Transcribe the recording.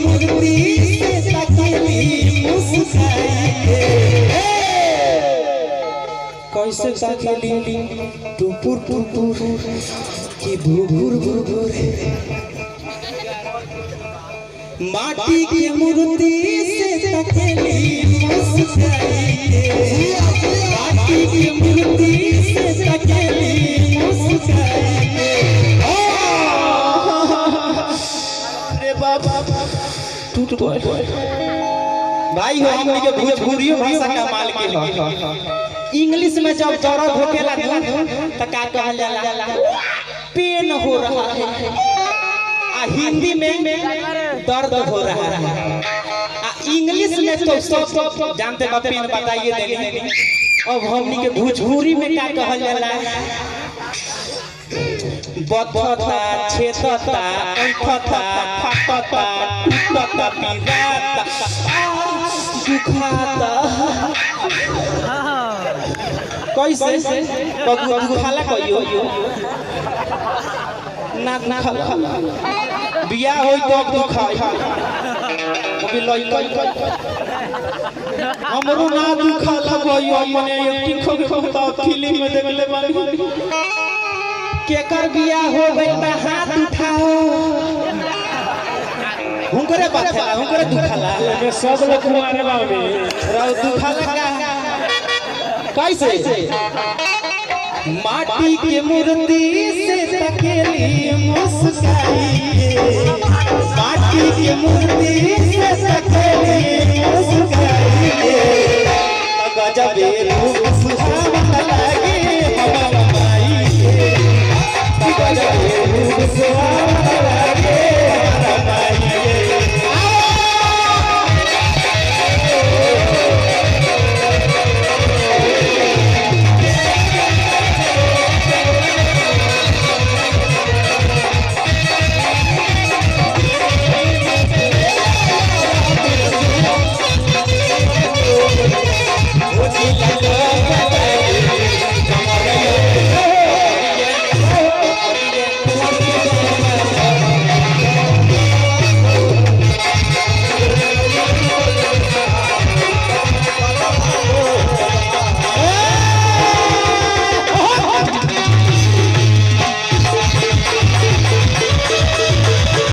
मूर्ति से तकेली मुस्काई कैसे तकेली टुपुर टुपुर की भुर भुर भुर माटी की मूर्ति से तकेली मुस्काई माटी की मूर्ति से तकेली मुस्काई अरे बाबा टूट गए भाई हो हमनी के भोजपुरी भाषा का माल के हो इंग्लिश में जब दर्द होकेला त का कहल जाला पेन हो रहा है आ हिंदी में दर्द हो रहा है आ इंग्लिश में तो सब जानते बा पेन बताइए देनी अब हमनी के भोजपुरी में का कहल जाला बथता छेदता अंठता फटता टूटता पीड़ाता दुखाता कैसे बगु दुखाला कहियो ना दुखाला बियाह होई तो दुखाई अभी लई हमरो ना दुखाला कहियो मने एक ठोकता फिल्म में देखले बानी केकर बियाह हो गई बा हाथ उठाओ हुनकरे बाथला हुनकरे दुखाला में सब लोग मारे बाबे राव दुखाला का कैसे माटी के मूर्ति से तकेली मुस्काई माटी के मूर्ति से तकेली